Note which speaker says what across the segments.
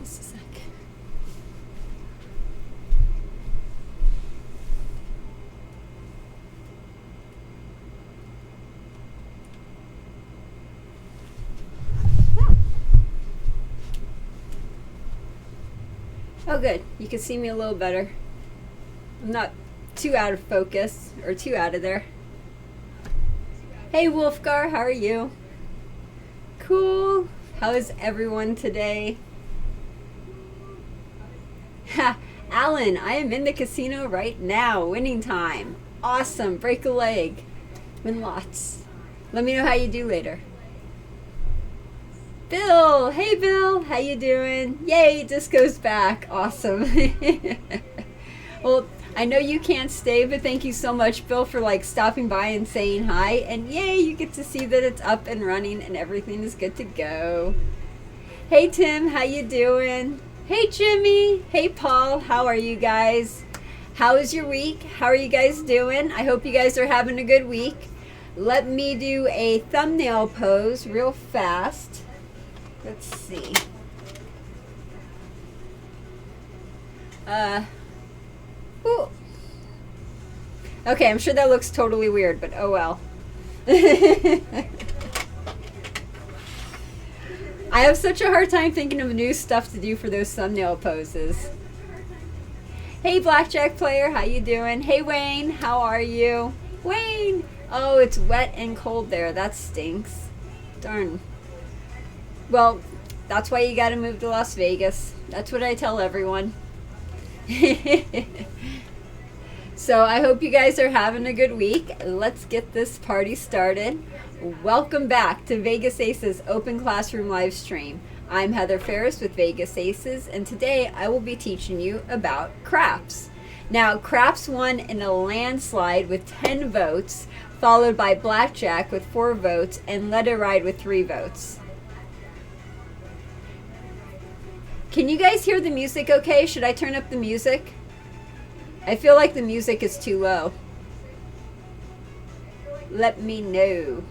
Speaker 1: Just a sec. Oh, good. You can see me a little better. I'm not too out of focus or too out of there. Hey, Wolfgar, how are you? Cool. How is everyone today? Ha, Alan, I am in the casino right now. Winning time. Awesome. Break a leg. Win lots. Let me know how you do later. Bill, hey Bill, how you doing? Yay, Disco's back. Awesome. Well, I know you can't stay, but thank you so much, Bill, for like stopping by and saying hi. And yay, you get to see that it's up and running and everything is good to go. Hey Tim, how you doing? Hey Jimmy, hey Paul, how are you guys? How is your week? How are you guys doing? I hope you guys are having a good week. Let me do a thumbnail pose real fast. Let's see. Ooh. Okay, I'm sure that looks totally weird, but oh well. I have such a hard time thinking of new stuff to do for those thumbnail poses. Hey Blackjack player, how you doing? Hey Wayne, how are you? Wayne! Oh, it's wet and cold there. That stinks. Darn. Well, that's why you gotta move to Las Vegas. That's what I tell everyone. So I hope you guys are having a good week. Let's get this party started. Welcome back to Vegas Aces Open Classroom live stream. I'm Heather Ferris with Vegas Aces, and today I will be teaching you about craps. Now, craps won in a landslide with 10 votes, followed by blackjack with 4 votes, and let it ride with 3 votes. Can you guys hear the music okay? Should I turn up the music? I feel like the music is too low. Let me know.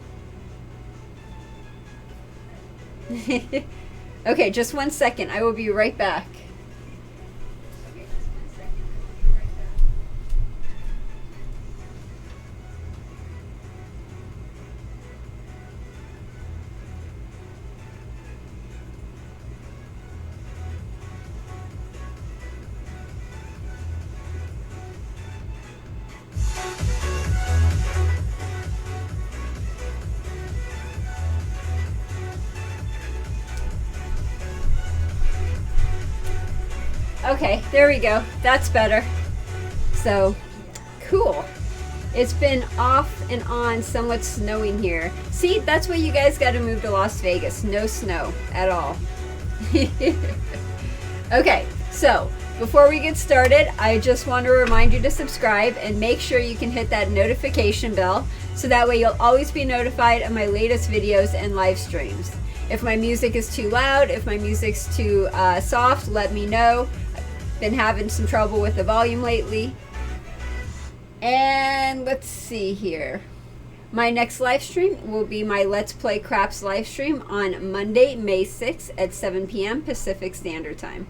Speaker 1: Okay, just 1 second. I will be right back. Okay, there we go. That's better. So, cool. It's been off and on, somewhat snowing here. See, that's why you guys got to move to Las Vegas. No snow at all. Okay, so before we get started, I just want to remind you to subscribe and make sure you can hit that notification bell so that way you'll always be notified of my latest videos and live streams. If my music is too loud, if my music's too soft, let me know. I've been having some trouble with the volume lately. And let's see here. My next live stream will be my Let's Play Craps live stream on Monday, May 6th at 7 p.m. Pacific Standard Time.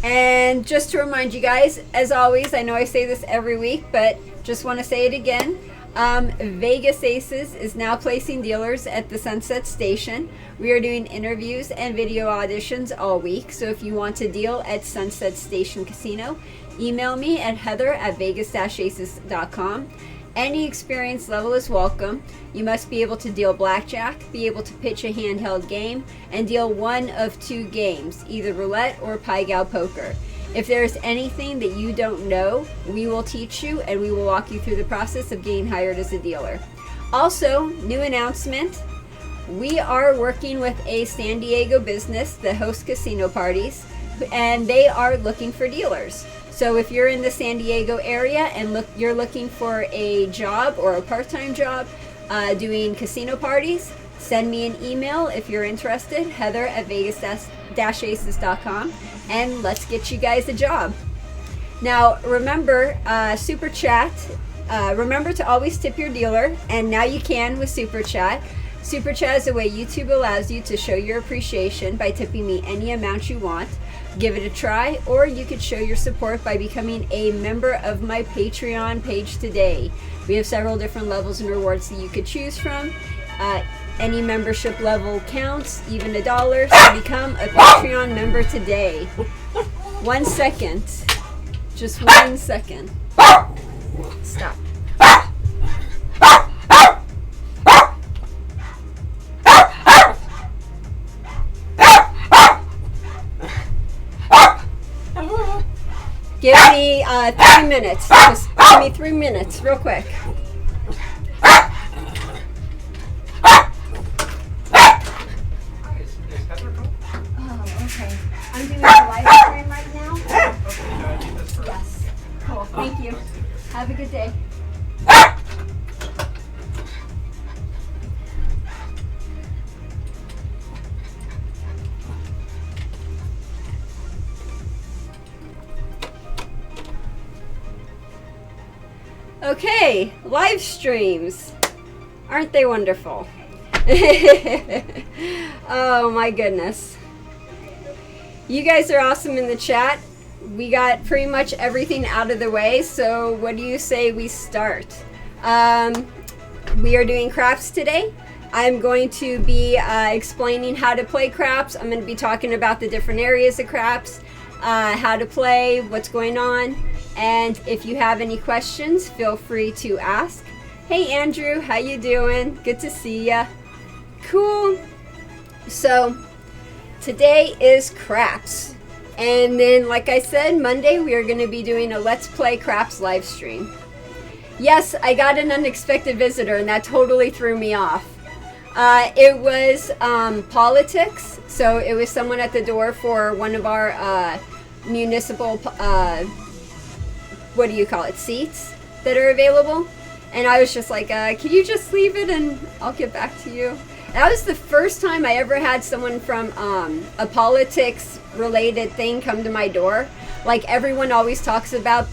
Speaker 1: And just to remind you guys, as always, I know I say this every week, but just want to say it again. Vegas Aces is now placing dealers at the Sunset Station. We are doing interviews and video auditions all week. So if you want to deal at Sunset Station Casino, email me at heather@vegas-aces.com. Any experience level is welcome. You must be able to deal blackjack, be able to pitch a handheld game, and deal one of 2 games, either roulette or Pai Gow poker. If there's anything that you don't know, we will teach you and we will walk you through the process of getting hired as a dealer. Also, new announcement, we are working with a San Diego business that hosts casino parties, and they are looking for dealers. So if you're in the San Diego area and you're looking for a job or a part-time job doing casino parties, send me an email if you're interested, heather@vegas-aces.com, and let's get you guys a job. Now, remember, Super Chat, remember to always tip your dealer, and now you can with Super Chat. Super Chat is a way YouTube allows you to show your appreciation by tipping me any amount you want. Give it a try, or you could show your support by becoming a member of my Patreon page today. We have several different levels and rewards that you could choose from. Any membership level counts, even $1, so become a Patreon member today. 1 second. Just 1 second. Stop. Give me 3 minutes. Just give me 3 minutes, real quick. I'm doing a live stream right now. Yes. Cool. Thank you. Have a good day. Okay, live streams. Aren't they wonderful? Oh my goodness. You guys are awesome in the chat. We got pretty much everything out of the way, so what do you say we start? We are doing craps today. I'm going to be explaining how to play craps. I'm going to be talking about the different areas of craps, how to play, what's going on, and if you have any questions, feel free to ask. Hey Andrew, how you doing? Good to see ya. Cool. So today is craps, and then like I said, Monday we are going to be doing a Let's Play Craps live stream. Yes, I got an unexpected visitor and that totally threw me off. It was politics, so it was someone at the door for one of our municipal what do you call it, seats that are available, and I was just like, can you just leave it and I'll get back to you. That was the first time I ever had someone from a politics related thing come to my door. Like everyone always talks about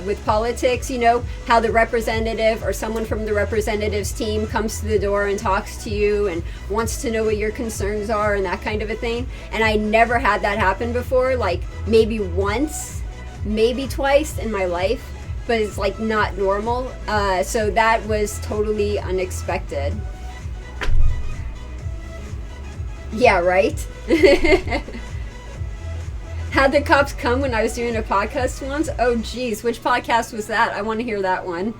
Speaker 1: with politics, you know, how the representative or someone from the representative's team comes to the door and talks to you and wants to know what your concerns are and that kind of a thing. And I never had that happen before, like maybe once, maybe twice in my life, but it's like not normal. So that was totally unexpected. Yeah, right? Had the cops come when I was doing a podcast once? Oh geez, which podcast was that? I want to hear that one.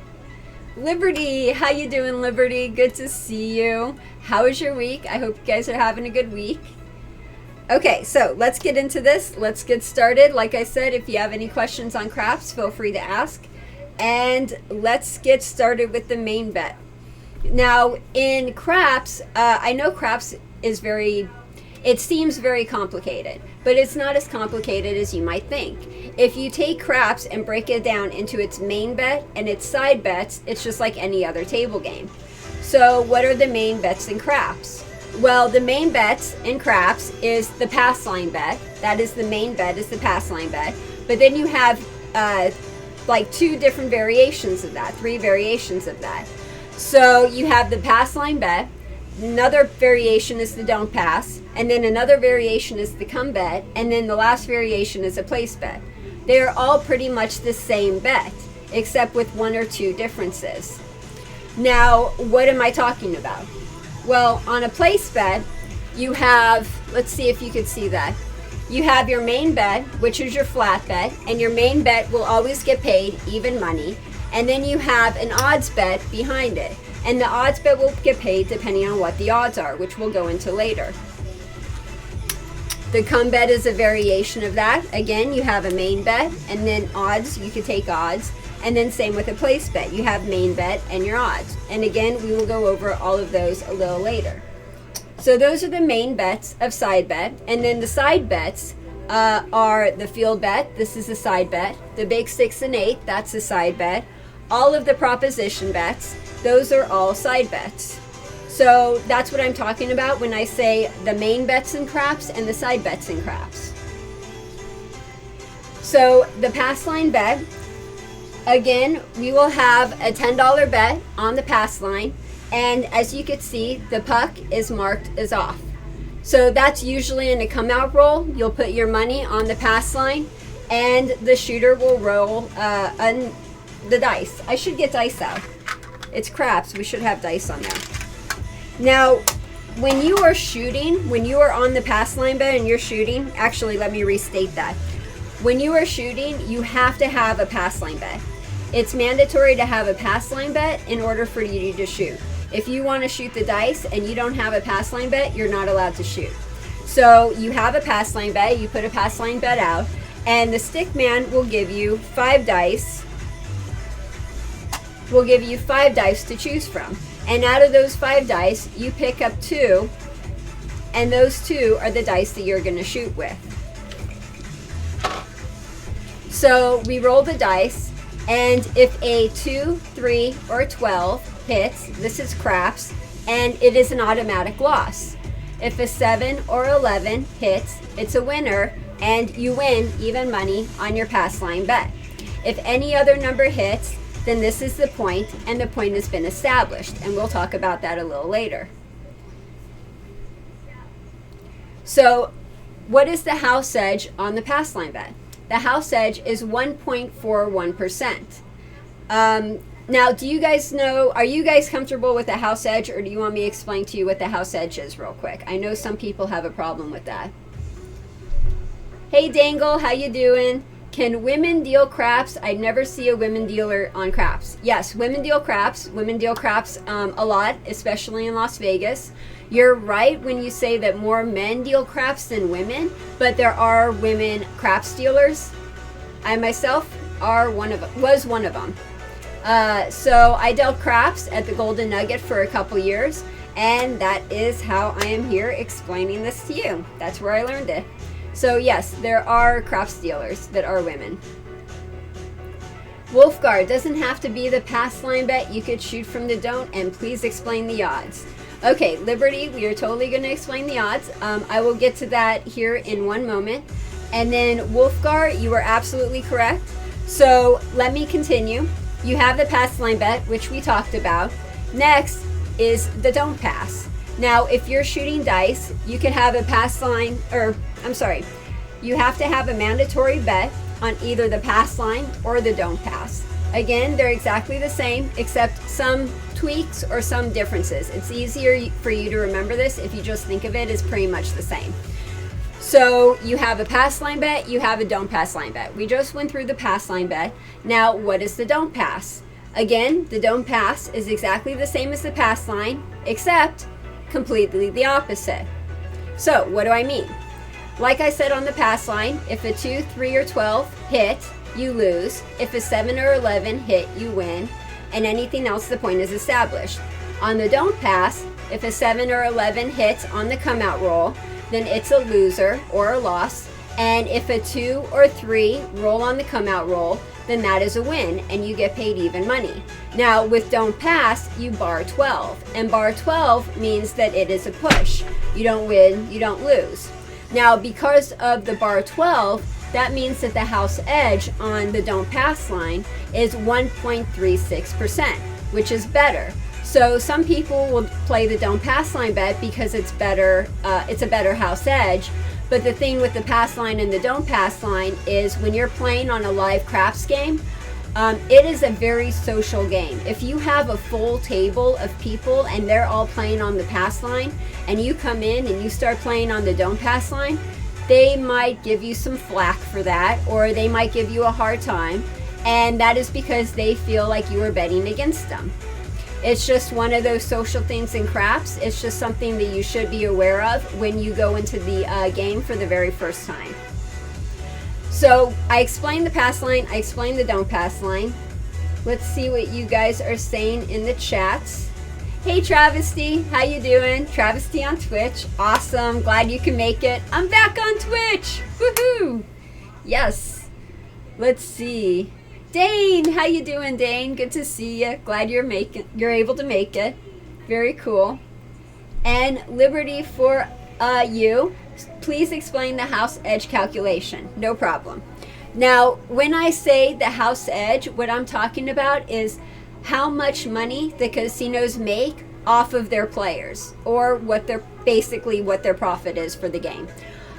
Speaker 1: Liberty, how you doing, Liberty? Good to see you. How was your week? I hope you guys are having a good week. Okay, so let's get into this. Let's get started. Like I said, if you have any questions on craps, feel free to ask. And let's get started with the main bet. Now, in craps, I know craps is it seems very complicated, but it's not as complicated as you might think. If you take craps and break it down into its main bet and its side bets, it's just like any other table game. So what are the main bets in craps? Well, the main bets in craps is the pass line bet. That is the main bet, is the pass line bet. But then you have like 2 different variations of that, 3 variations of that. So you have the pass line bet. Another variation is the don't pass, and then another variation is the come bet, and then the last variation is a place bet. They are all pretty much the same bet, except with 1 or 2 differences. Now, what am I talking about? Well, on a place bet, you have, let's see if you could see that. You have your main bet, which is your flat bet, and your main bet will always get paid even money, and then you have an odds bet behind it. And the odds bet will get paid depending on what the odds are, which we'll go into later. The come bet is a variation of that. Again, you have a main bet, and then odds, you could take odds. And then same with a place bet. You have main bet and your odds. And again, we will go over all of those a little later. So those are the main bets of side bet. And then the side bets are the field bet. This is a side bet. The big 6 and 8, that's a side bet. All of the proposition bets, those are all side bets. So that's what I'm talking about when I say the main bets in craps and the side bets in craps. So the pass line bet, again, we will have a $10 bet on the pass line, And as you can see, the puck is marked as off. So that's usually in a come out roll. You'll put your money on the pass line and the shooter will roll the dice. I should get dice out. It's craps. We should have dice on there. Now, when you are shooting, when you are on the pass line bet and you're shooting, actually, let me restate that. When you are shooting, you have to have a pass line bet. It's mandatory to have a pass line bet in order for you to shoot. If you want to shoot the dice and you don't have a pass line bet, you're not allowed to shoot. So you have a pass line bet, you put a pass line bet out, and the stick man will give you 5 dice. Will give you 5 dice to choose from. And out of those 5 dice, you pick up 2, and those 2 are the dice that you're going to shoot with. So we roll the dice, and if a 2, 3, or 12 hits, this is craps, and it is an automatic loss. If a 7 or 11 hits, it's a winner, and you win even money on your pass line bet. If any other number hits, then this is the point, and the point has been established, and we'll talk about that a little later. So, what is the house edge on the pass line bet? The house edge is 1.41%. Now, do you guys know, are you guys comfortable with the house edge, or do you want me to explain to you what the house edge is real quick? I know some people have a problem with that. Hey Dangle, how you doing? Can women deal craps? I never see a women dealer on craps. Yes, women deal craps. Women deal craps a lot, especially in Las Vegas. You're right when you say that more men deal craps than women, but there are women craps dealers. I myself was one of them. So I dealt craps at the Golden Nugget for a couple years, and that is how I am here explaining this to you. That's where I learned it. So yes, there are craps dealers that are women. Wolfgar, doesn't have to be the pass line bet. You could shoot from the don't, and please explain the odds. Okay, Liberty, we are totally going to explain the odds. I will get to that here in one moment. And then Wolfgar, you are absolutely correct. So let me continue. You have the pass line bet, which we talked about. Next is the don't pass. Now, if you're shooting dice, you can have a pass line, you have to have a mandatory bet on either the pass line or the don't pass. Again, they're exactly the same, except some tweaks or some differences. It's easier for you to remember this if you just think of it as pretty much the same. So you have a pass line bet, you have a don't pass line bet. We just went through the pass line bet. Now, what is the don't pass? Again, the don't pass is exactly the same as the pass line, except completely the opposite. So, what do I mean? Like I said on the pass line, if a 2, 3, or 12 hit, you lose. If a 7 or 11 hit, you win. And anything else, the point is established. On the don't pass, if a 7 or 11 hits on the come out roll, then it's a loser or a loss. And if a 2 or 3 roll on the come out roll, then that is a win and you get paid even money. Now with don't pass, you bar 12, and bar 12 means that it is a push. You don't win, you don't lose. Now because of the bar 12, that means that the house edge on the don't pass line is 1.36%, which is better. So some people will play the don't pass line bet because it's better. It's a better house edge. But the thing with the pass line and the don't pass line is when you're playing on a live craps game, it is a very social game. If you have a full table of people and they're all playing on the pass line and you come in and you start playing on the don't pass line, they might give you some flack for that, or they might give you a hard time, and that is because they feel like you are betting against them. It's just one of those social things in craps. It's just something that you should be aware of when you go into the game for the very first time. So I explained the pass line, I explained the don't pass line. Let's see what you guys are saying in the chats. Hey Travesty, how you doing? Travesty on Twitch, awesome, glad you can make it. I'm back on Twitch, woohoo! Yes, let's see. Dane, how you doing, Dane? Good to see you. Glad you're able to make it. Very cool. And Liberty for you. Please explain the house edge calculation. No problem. Now, when I say the house edge, what I'm talking about is how much money the casinos make off of their players, or what their basically what their profit is for the game.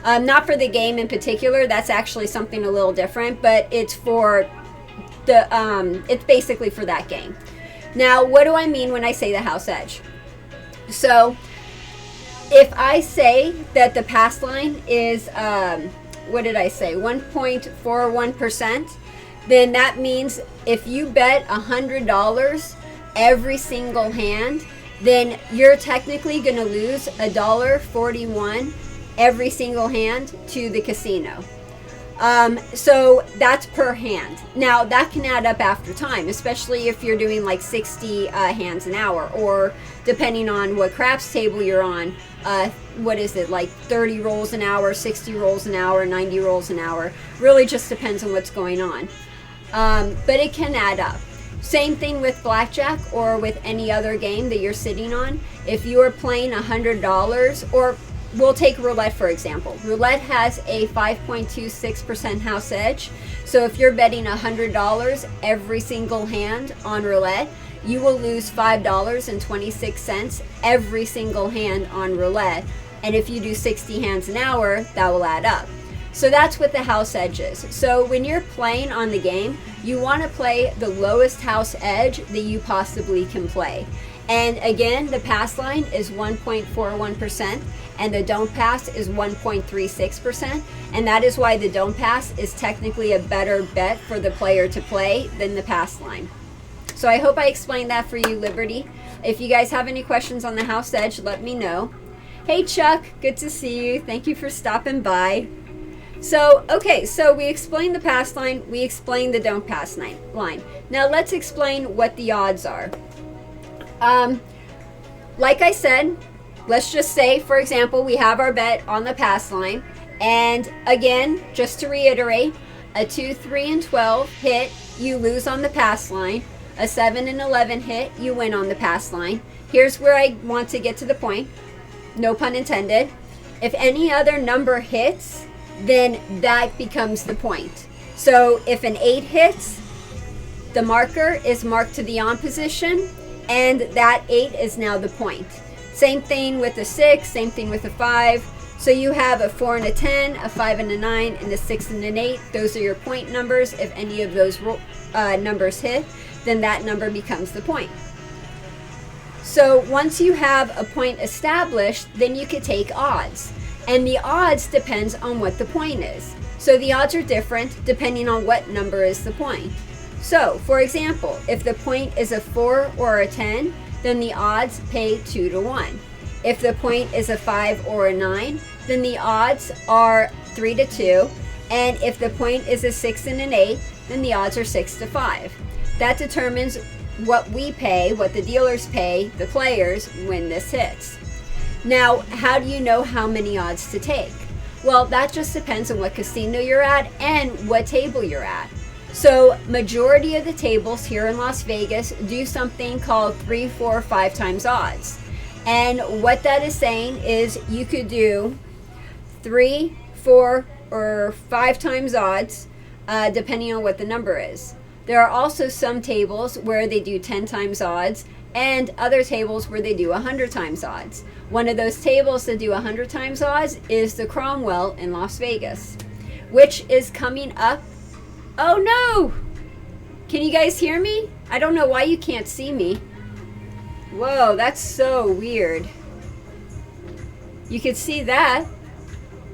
Speaker 1: Not for the game in particular, that's actually something a little different, but it's for the it's basically for that game. Now, what do I mean when I say the house edge? So if I say that the pass line is what did I say, 1.41%, then that means if you bet $100 every single hand, then you're technically going to lose $1.41 every single hand to the casino. So that's per hand. Now that can add up after time, especially if you're doing like 60 hands an hour, or depending on what craps table you're on, what is it, like 30 rolls an hour, 60 rolls an hour, 90 rolls an hour. Really just depends on what's going on. But it can add up. Same thing with blackjack or with any other game that you're sitting on. If you are playing $100, or we'll take roulette for example. Roulette has a 5.26% house edge. So if you're betting $100 every single hand on roulette, you will lose $5.26 every single hand on roulette. And if you do 60 hands an hour, that will add up. So that's what the house edge is. So when you're playing on the game, you want to play the lowest house edge that you possibly can play. And again, the pass line is 1.41%, and the don't pass is 1.36%. And that is why the don't pass is technically a better bet for the player to play than the pass line. So I hope I explained that for you, Liberty. If you guys have any questions on the house edge, let me know. Hey Chuck, good to see you. Thank you for stopping by. So, okay, so we explained the pass line, we explained the don't pass line. Now let's explain what the odds are. Like I said, let's just say, for example, we have our bet on the pass line. And again, just to reiterate, a 2, 3, and 12 hit, you lose on the pass line. A 7 and 11 hit, you win on the pass line. Here's where I want to get to the point. No pun intended. If any other number hits, then that becomes the point. So if an 8 hits, the marker is marked to the on position, and that 8 is now the point. Same thing with a 6, same thing with a 5. So you have a 4 and a 10, a 5 and a 9, and a 6 and an 8. Those are your point numbers. If any of those numbers hit, then that number becomes the point. So once you have a point established, then you could take odds. And the odds depends on what the point is. So the odds are different depending on what number is the point. So, for example, if the point is a 4 or a 10, then the odds pay 2 to 1. If the point is a 5 or a 9, then the odds are 3 to 2. And if the point is a 6 and an 8, then the odds are 6 to 5. That determines what we pay, what the dealers pay the players when this hits. Now, how do you know how many odds to take? Well, that just depends on what casino you're at and what table you're at. So, majority of the tables here in Las Vegas do something called 3, 4, 5 times odds. And what that is saying is you could do 3, 4, or 5 times odds, depending on what the number is. There are also some tables where they do 10 times odds, and other tables where they do 100 times odds. One of those tables that do 100 times odds is the Cromwell in Las Vegas, which is coming up. Oh no! Can you guys hear me? I don't know why you can't see me. Whoa, that's so weird. You can see that.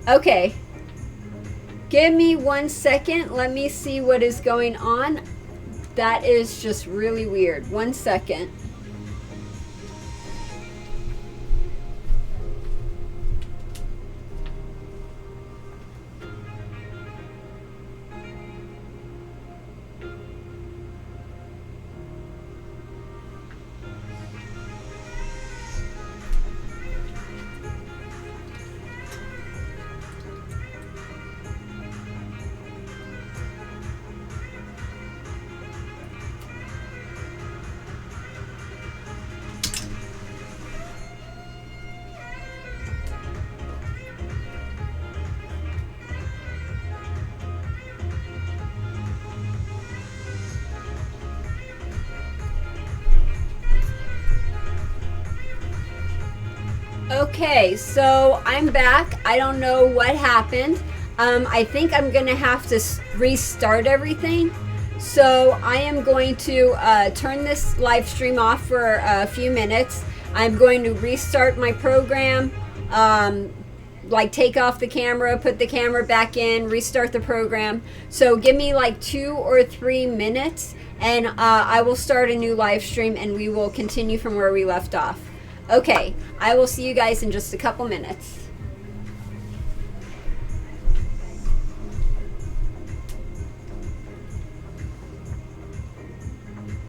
Speaker 1: Okay. Give me 1 second. Let me see what is going on. That is just really weird. 1 second. Okay, so I'm back. I don't know what happened. I think I'm gonna have to restart everything. So I am going to turn this live stream off for a few minutes. I'm going to restart my program, like take off the camera, put the camera back in, restart the program. So give me like 2 or 3 minutes and I will start a new live stream and we will continue from where we left off. Okay, I will see you guys in just a couple minutes.